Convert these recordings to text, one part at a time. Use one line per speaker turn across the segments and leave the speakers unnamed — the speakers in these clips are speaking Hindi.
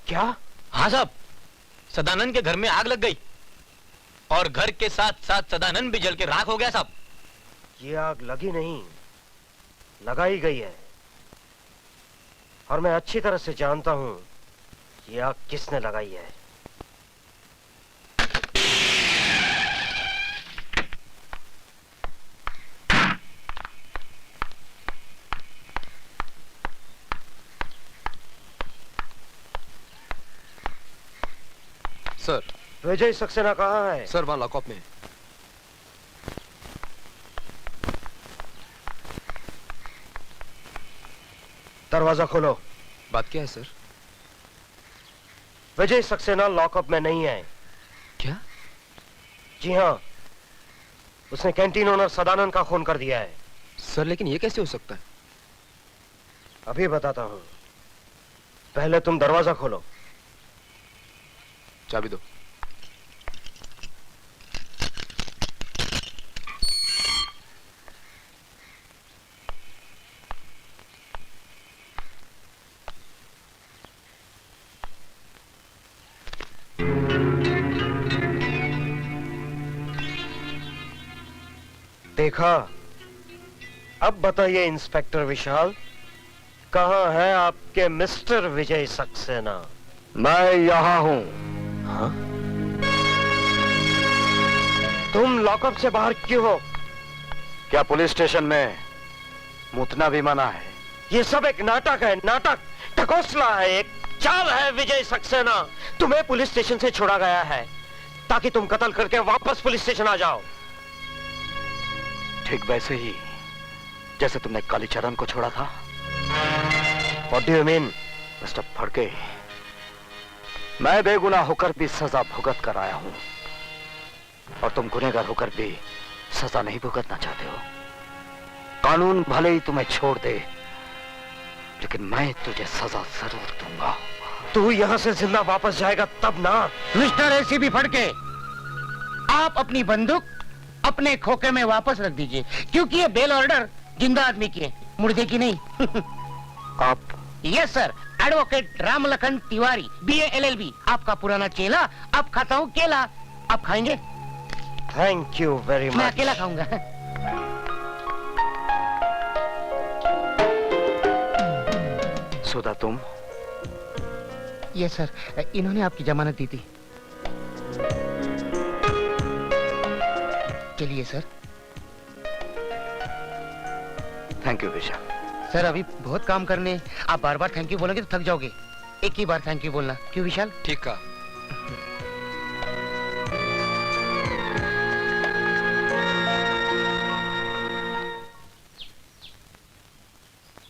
क्या?
हाँ साहब, सदानंद के घर में आग लग गई और घर के साथ साथ सदानंद भी जल के राख हो गया साहब।
ये आग लगी नहीं, लगाई गई है, और मैं अच्छी तरह से जानता हूं ये आग किसने लगाई है।
सर,
विजय सक्सेना कहाँ है?
सर वहां लॉकअप में।
दरवाजा खोलो।
बात क्या है सर?
विजय सक्सेना लॉकअप में नहीं है।
क्या?
जी हाँ, उसने कैंटीन ओनर सदानंद का खून कर दिया है।
सर लेकिन ये कैसे हो सकता है?
अभी बताता हूं, पहले तुम दरवाजा खोलो।
चाबी दो।
देखा? अब बताइए इंस्पेक्टर विशाल, कहां है आपके मिस्टर विजय सक्सेना?
मैं यहां हूं।
हाँ? तुम लॉकअप से बाहर क्यों हो?
क्या पुलिस स्टेशन में मुतना भी मना है?
ये सब एक नाटक है, नाटक, ढकोसला है, एक चाल है विजय सक्सेना। तुम्हें पुलिस स्टेशन से छोड़ा गया है ताकि तुम कत्ल करके वापस पुलिस स्टेशन आ जाओ।
ठीक वैसे ही जैसे तुमने कालीचरण को छोड़ा था।
What do you mean?
Mister Phadke, मैं बेगुनाह होकर भी सजा भुगत कर आया हूं और तुम गुनहगार होकर भी सजा नहीं भुगतना चाहते हो। कानून भले ही तुम्हें छोड़ दे, लेकिन मैं तुझे सजा जरूर दूंगा।
तू यहां से जिंदा वापस जाएगा तब ना।
मिस्टर एसीपी फड़के, आप अपनी बंदूक अपने खोखे में वापस रख दीजिए, क्योंकि ये बेल ऑर्डर जिंदा आदमी की है, मुर्दे की नहीं।
आप?
Yes sir, advocate Ramlakhan Tiwari, BA LLB, आपका पुराना चेला। अब खाता हूँ केला, आप खाएंगे?
Thank you very much.
मैं अकेला खाऊंगा।
सुधा तुम?
यस सर, इन्होंने आपकी जमानत दी थी। चलिए sir.
Thank you Vishal.
Sir अभी बहुत काम करने, आप बार बार थैंक यू बोलोगे तो थक जाओगे। एक ही बार थैंक यू बोलना, क्यों विशाल?
ठीक कहा।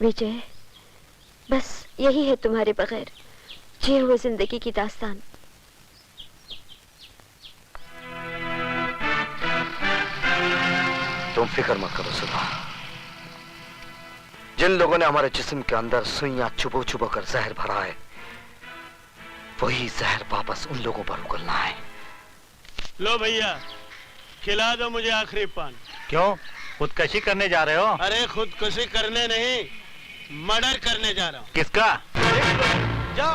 विजय, बस यही है तुम्हारे बगैर जिए हुए जिंदगी की दास्तान।
तुम फिक्र मत करो सुधा। जिन लोगों ने हमारे जिस्म के अंदर सुइयां चुबो चुबो कर जहर भरा है, वही जहर वापस उन लोगों पर उगलना है।
लो भैया, खिला दो मुझे आखिरी पान।
क्यों, खुदकशी करने जा रहे हो?
अरे खुदकुशी करने नहीं, मर्डर करने जा रहा हूँ।
किसका?
जाओ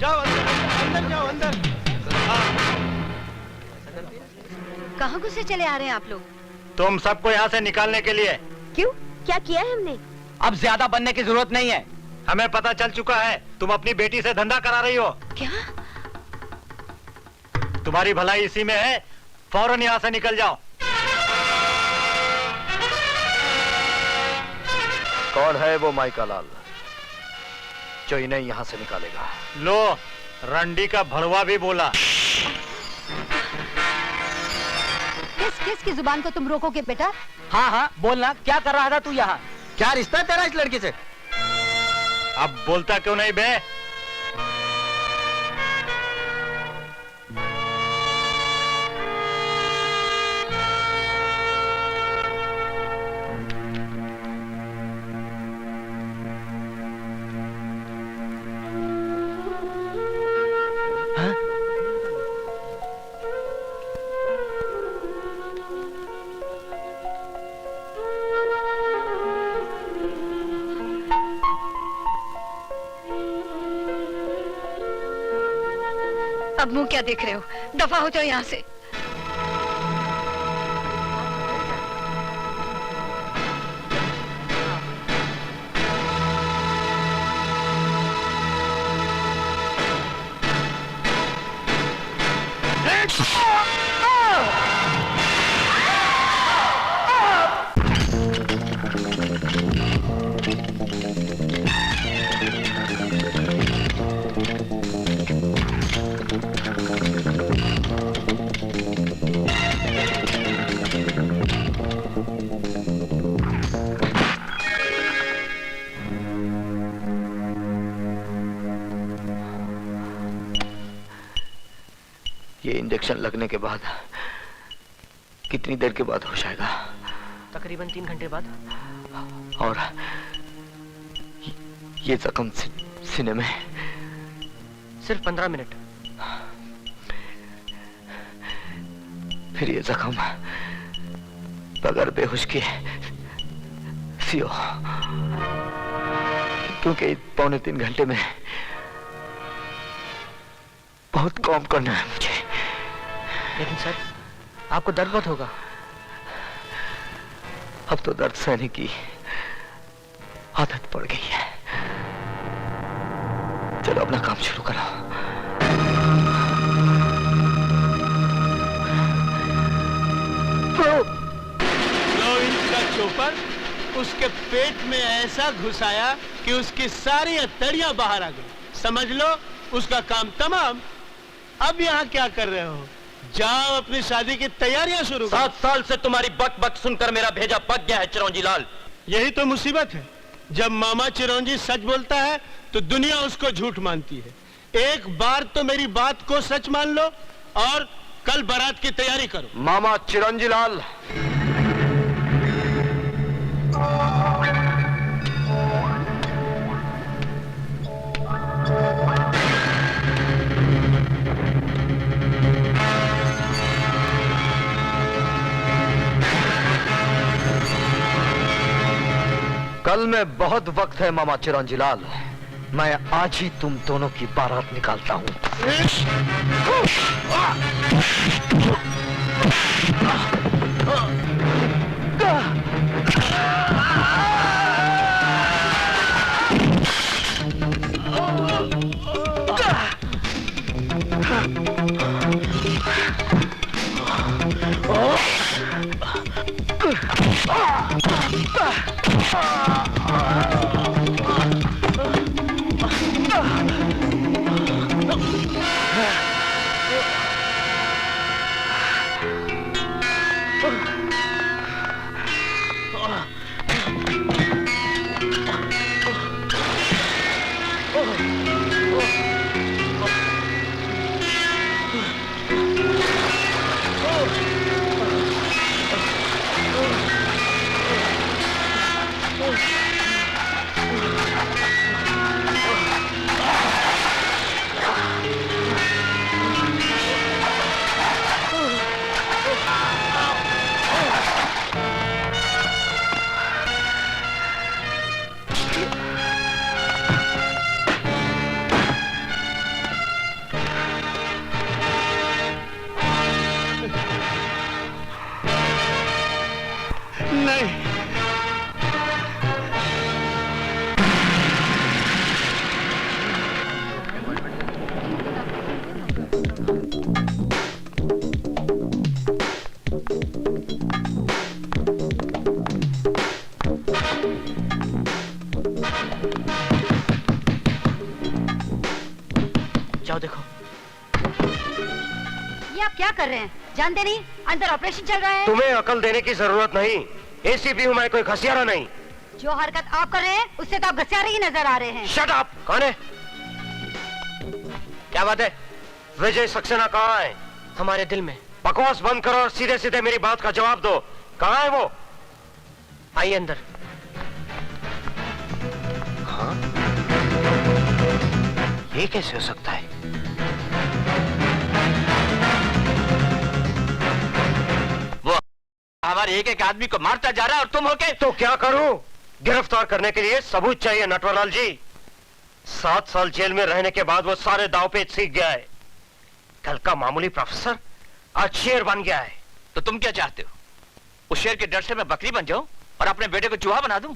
जाओ, अंदर जाओ, अंदर।
कहाँ घुसे चले आ रहे हैं आप लोग?
तुम सबको यहाँ से निकालने के लिए।
क्यों, क्या किया है हमने?
अब ज्यादा बनने की जरूरत नहीं है, हमें पता चल चुका है तुम अपनी बेटी से धंधा करा रही हो।
क्या?
तुम्हारी भलाई इसी में है, फौरन यहाँ से निकल जाओ।
कौन है वो माइका लाल जो इन्हें यहाँ से निकालेगा?
लो, रंडी का भड़वा भी बोला।
किसकी जुबान को तुम रोकोगे बेटा?
हाँ हाँ बोलना, क्या कर रहा था तू यहाँ? क्या रिश्ता है तेरा इस लड़की से?
अब बोलता क्यों नहीं बे?
अब मुंह क्या देख रहे हो? दफा हो जाओ यहाँ से।
ये इंजेक्शन लगने के बाद कितनी देर के बाद होश आएगा?
तकरीबन 3 घंटे बाद।
और ये जख्म सीने में?
सिर्फ 15 मिनट।
फिर ये जख्म बगैर बेहोश के सियो, क्योंकि 2.25 घंटे में बहुत काम करना है मुझे।
लेकिन सर, आपको दर्द बहुत होगा।
अब तो दर्द सहने की आदत पड़ गई है। चलो अपना काम शुरू करो।
लो इंच का चोपर उसके पेट में ऐसा घुसाया कि उसकी सारी हथेलियां बाहर आ गई। समझ लो उसका काम तमाम। अब यहाँ क्या कर रहे हो? जाओ अपनी शादी की तैयारियां शुरू करो।
7 साल से तुम्हारी बक बक सुनकर मेरा भेजा पक गया है चिरौंजी लाल।
यही तो मुसीबत है, जब मामा चिरौंजी सच बोलता है तो दुनिया उसको झूठ मानती है। एक बार तो मेरी बात को सच मान लो और कल बारात की तैयारी करो।
मामा चिरंजी लाल, कल में बहुत वक्त है मामा चिरंजी लाल। मैं आज ही तुम दोनों की बारात निकालता हूं।
जाओ देखो।
ये आप क्या कर रहे हैं? जानते नहीं अंदर ऑपरेशन चल रहा है?
तुम्हें अकल देने की जरूरत नहीं। एसीपी हूं मैं, कोई घसियारा नहीं।
जो हरकत आप कर रहे हैं उससे तो आप घसियारे ही नजर आ रहे हैं।
Shut up! कौन है? क्या बात है? विजय सक्सेना कहाँ है? हमारे दिल में। बकवास बंद करो और सीधे सीधे मेरी बात का जवाब दो। कहाँ है वो? आइए अंदर। हाँ? ये कैसे हो सकता है?
वो हमारे एक आदमी को मारता जा रहा है और तुम होके।
तो क्या करूं? गिरफ्तार करने के लिए सबूत चाहिए नटवरलाल जी। 7 साल जेल में रहने के बाद वो सारे दाव पेच सीख गया है। कल का मामूली प्रोफेसर आज शेर बन गया है।
तो तुम क्या चाहते हो? उस शेर के डर से मैं बकरी बन जाऊं और अपने बेटे को चूहा बना दूं?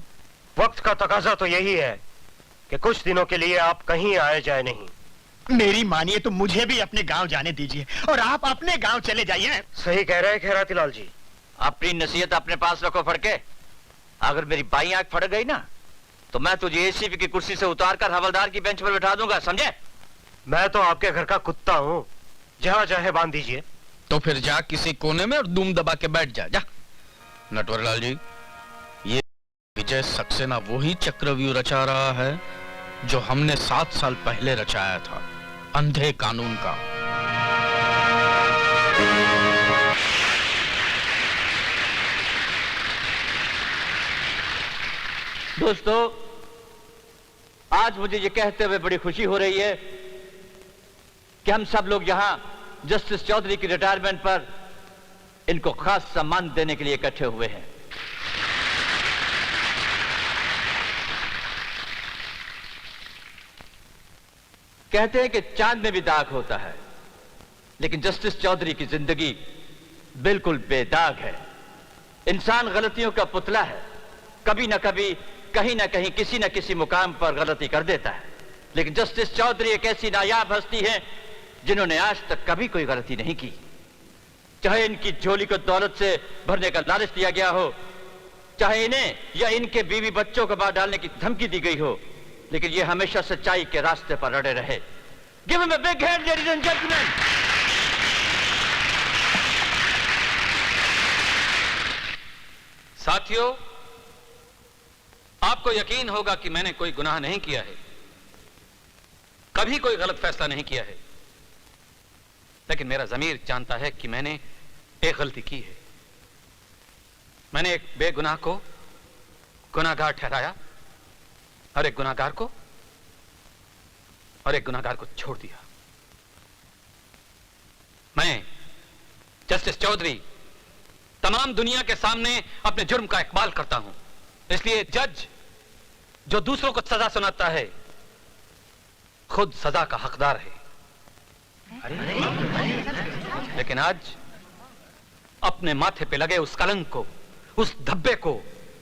वक्त का तकाजा तो यही है कि कुछ दिनों के लिए आप कहीं आए जाए नहीं।
मेरी मानिए तो मुझे भी अपने गांव जाने दीजिए और आप अपने गांव चले जाइए।
सही कह रहे हैं खैराती लाल जी।
अपनी नसीहत अपने पास रखो फड़के। अगर मेरी बाई आंख फड़ गई ना तो मैं तुझे एसीपी की कुर्सी से उतार कर हवलदार की बेंच पर बैठा दूंगा, समझे?
मैं तो आपके घर का कुत्ता हूँ, जहाँ चाहे बांध दीजिए।
तो फिर जा किसी कोने में और दूम दबा के बैठ जा। नटवरलाल जी, ये विजय सक्सेना वही चक्रव्यूह रचा रहा है जो हमने 7 साल पहले रचाया था, अंधे कानून का।
दोस्तों, आज मुझे ये कहते हुए बड़ी खुशी हो रही है कि हम सब लोग यहां जस्टिस चौधरी की रिटायरमेंट पर इनको खास सम्मान देने के लिए इकट्ठे हुए हैं। कहते हैं कि चांद में भी दाग होता है, लेकिन जस्टिस चौधरी की जिंदगी बिल्कुल बेदाग है। इंसान गलतियों का पुतला है, कभी ना कभी कहीं ना कहीं किसी ना किसी मुकाम पर गलती कर देता है, लेकिन जस्टिस चौधरी एक ऐसी नायाब हस्ती है जिन्होंने आज तक कभी कोई गलती नहीं की। चाहे इनकी झोली को दौलत से भरने का लालच दिया गया हो, चाहे इन्हें या इनके बीवी बच्चों को मार डालने की धमकी दी गई हो, लेकिन ये हमेशा सच्चाई के रास्ते पर अड़े रहे। Give him a big hand, ladies and gentlemen.
साथियों, आपको यकीन होगा कि मैंने कोई गुनाह नहीं किया है, कभी कोई गलत फैसला नहीं किया है, लेकिन मेरा ज़मीर जानता है कि मैंने एक गलती की है। मैंने एक बेगुनाह को गुनाहगार ठहराया और एक गुनाहगार को छोड़ दिया। मैं जस्टिस चौधरी तमाम दुनिया के सामने अपने जुर्म का इकबाल करता हूं, इसलिए जज जो दूसरों को सजा सुनाता है खुद सजा का हकदार है। लेकिन आज अपने माथे पे लगे उस कलंक को, उस धब्बे को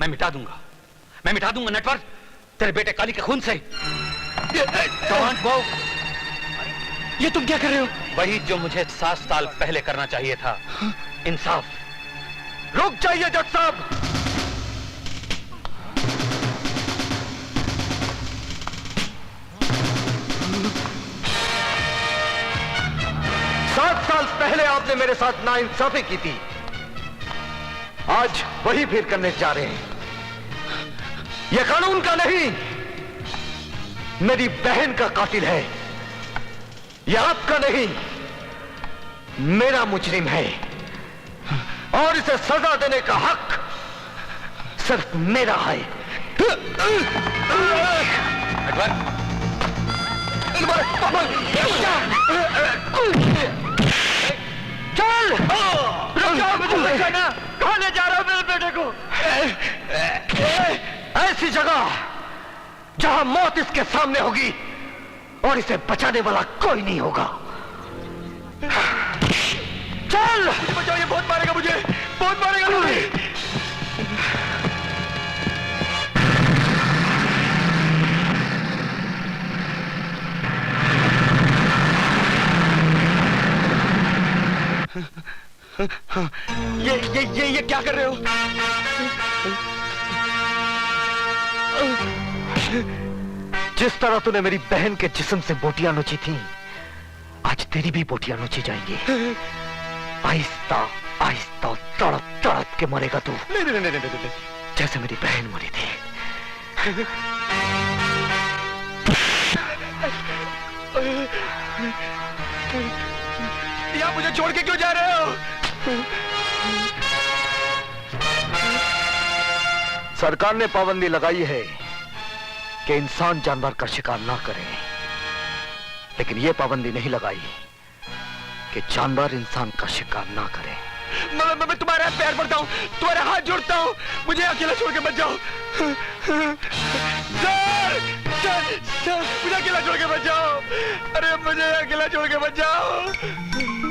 मैं मिटा दूंगा नटवर, तेरे बेटे काली के खून से।
ये तुम क्या कर रहे हो?
वही जो मुझे 7 साल पहले करना चाहिए था, इंसाफ।
रुक जाइए जज साहब। 7 साल पहले आपने मेरे साथ नाइंसाफी की थी, आज वही फिर करने जा रहे हैं। यह कानून का नहीं, मेरी बहन का कातिल है। यह आपका नहीं, मेरा मुजरिम है, और इसे सजा देने का हक सिर्फ मेरा है। चल, कहां ले जा रहा हो मेरे बेटे को? ऐसी जगह जहां मौत इसके सामने होगी और इसे बचाने वाला कोई नहीं होगा। चल, बचाओ, ये बहुत मारेगा मुझे, बहुत मारेगा मुझे। ये क्या कर रहे हो? जिस तरह तूने मेरी बहन के जिस्म से बोटियां नोची थी, आज तेरी भी बोटियां नोची जाएंगी। आहिस्ता आहिस्ता तड़प तड़प के मरेगा तू। नहीं, जैसे मेरी बहन मरी थी। आप मुझे छोड़ के क्यों जा रहे हो? सरकार ने पाबंदी लगाई है कि इंसान जानवर का शिकार ना करे, लेकिन यह पाबंदी नहीं लगाई कि जानवर इंसान का शिकार ना करे। मैं तुम्हारे पैर पड़ता हूँ, तुम्हारे हाथ जोड़ता हूँ, मुझे अकेला छोड़ के मत जाओ। सर! सर मुझे अकेला छोड़ के बचाओ, अरे मुझे अकेला छोड़ के बचाओ।